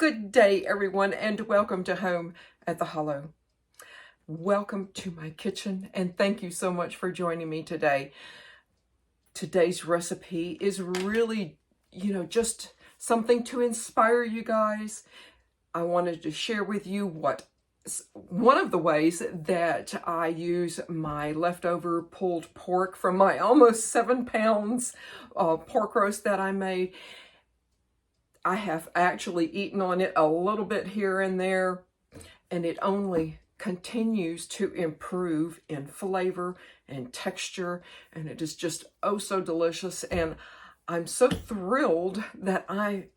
Good day, everyone, and welcome to Home at the Hollow. Welcome to my kitchen, and thank you so much for joining me today. Today's recipe is really, just something to inspire you guys. I wanted to share with you one of the ways that I use my leftover pulled pork from my almost 7 pounds pork roast that I made. I have actually eaten on it a little bit here and there, and it only continues to improve in flavor and texture, and it is just oh so delicious. And I'm so thrilled that I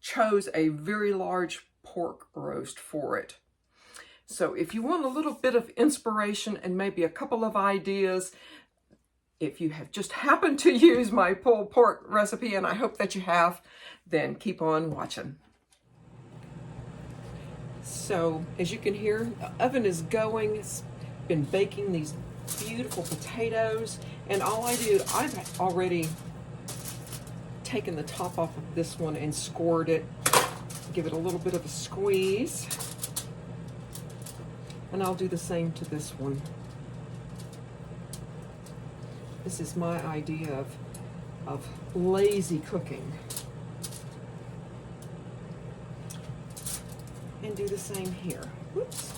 chose a very large pork roast for it. So if you want a little bit of inspiration and maybe a couple of ideas, if you have just happened to use my pulled pork recipe, and I hope that you have, then keep on watching. So as you can hear, the oven is going. It's been baking these beautiful potatoes, and all I do, I've already taken the top off of this one and scored it, give it a little bit of a squeeze, and I'll do the same to this one. This is my idea of lazy cooking. And do the same here. Whoops.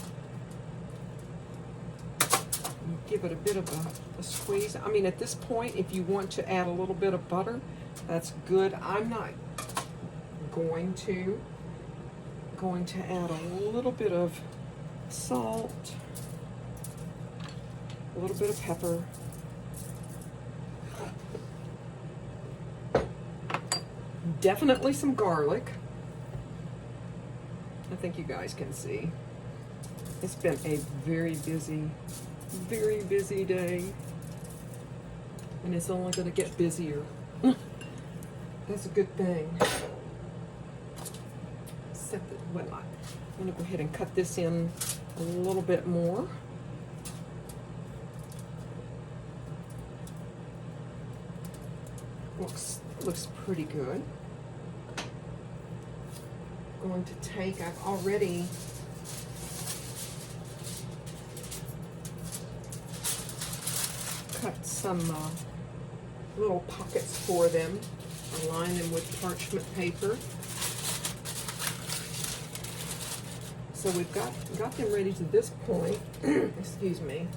Give it a bit of a squeeze. I mean, at this point, if you want to add a little bit of butter, that's good. I'm not going to. Going to add a little bit of salt, a little bit of pepper, definitely some garlic. I think you guys can see. It's been a very busy day. And it's only going to get busier. That's a good thing. I'm going to go ahead and cut this in a little bit more. Looks pretty good. Going to take, I've already cut some little pockets for them. I line them with parchment paper. So we've got them ready to this point. Excuse me.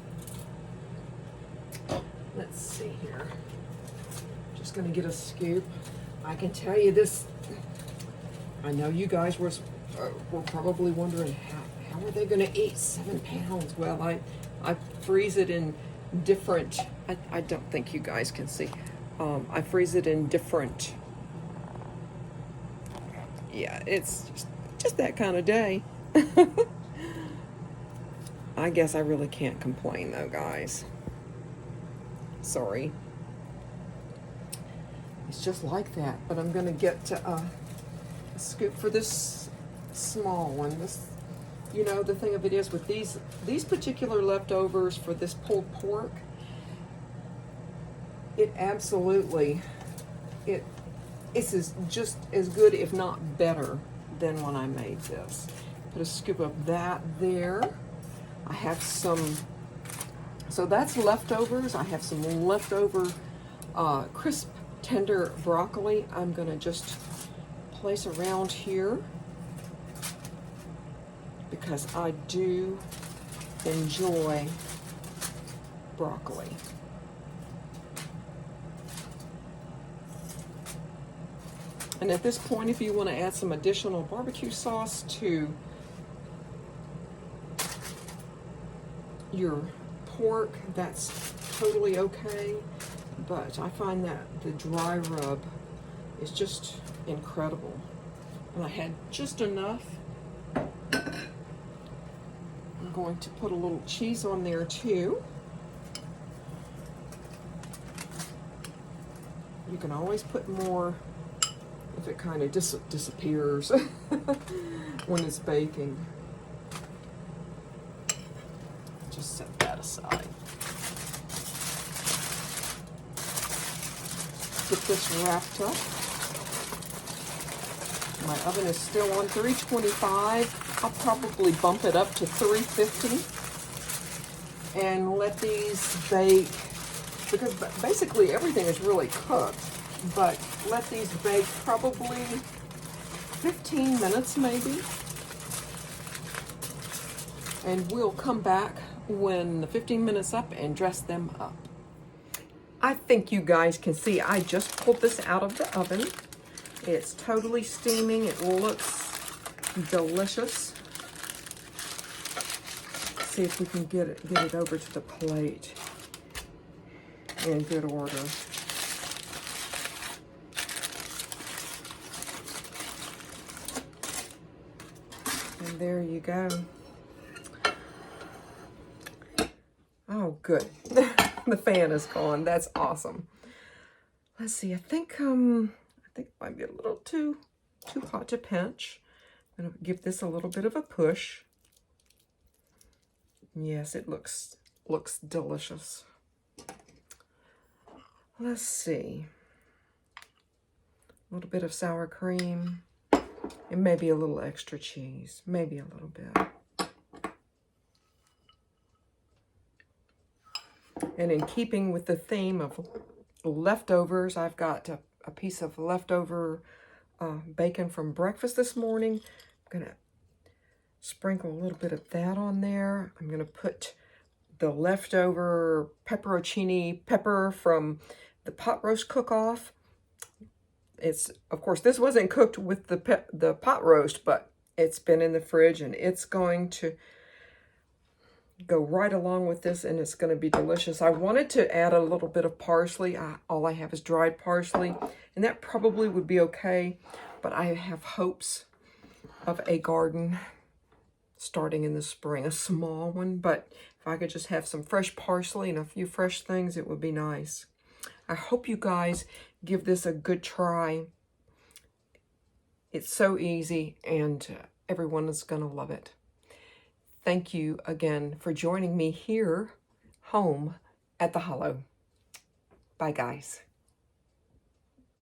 Let's see here. Just going to get a scoop. I can tell you this. I know you guys were probably wondering how are they going to eat 7 pounds? Well, I freeze it in different. I don't think you guys can see. I freeze it in different. Yeah, it's just that kind of day. I guess I really can't complain though, guys. Sorry. It's just like that. But I'm going to get a scoop for this small one. The thing of it is with these particular leftovers for this pulled pork, it absolutely, it's just as good, if not better, than when I made this. Put a scoop of that there. I have some, so that's leftovers. I have some leftover crisp, tender broccoli. I'm going to just place around here because I do enjoy broccoli. And at this point, if you want to add some additional barbecue sauce to your pork, that's totally okay. But I find that the dry rub is just incredible. And I had just enough. I'm going to put a little cheese on there too. You can always put more if it kind of disappears when it's baking. Just set that aside. Get this wrapped up. My oven is still on 325. I'll probably bump it up to 350 and let these bake, because basically everything is really cooked, but let these bake probably 15 minutes maybe. And we'll come back when the 15 minutes up and dress them up. I think you guys can see I just pulled this out of the oven. It's totally steaming. It looks delicious. Let's see if we can get it over to the plate in good order. And there you go. Oh, good. The fan is gone. That's awesome. Let's see. I think it might be a little too hot to pinch. I'm gonna give this a little bit of a push. Yes, it looks delicious. Let's see. A little bit of sour cream and maybe a little extra cheese. Maybe a little bit. And in keeping with the theme of leftovers, I've got a piece of leftover bacon from breakfast this morning. I'm going to sprinkle a little bit of that on there. I'm going to put the leftover pepperoncini pepper from the pot roast cook-off. It's, of course, this wasn't cooked with the pot roast, but it's been in the fridge and it's going to go right along with this, and it's going to be delicious. I wanted to add a little bit of parsley. All I have is dried parsley, and that probably would be okay, but I have hopes of a garden starting in the spring, a small one, but if I could just have some fresh parsley and a few fresh things, it would be nice. I hope you guys give this a good try. It's so easy, and everyone is going to love it. Thank you again for joining me here, home at the Hollow. Bye, guys.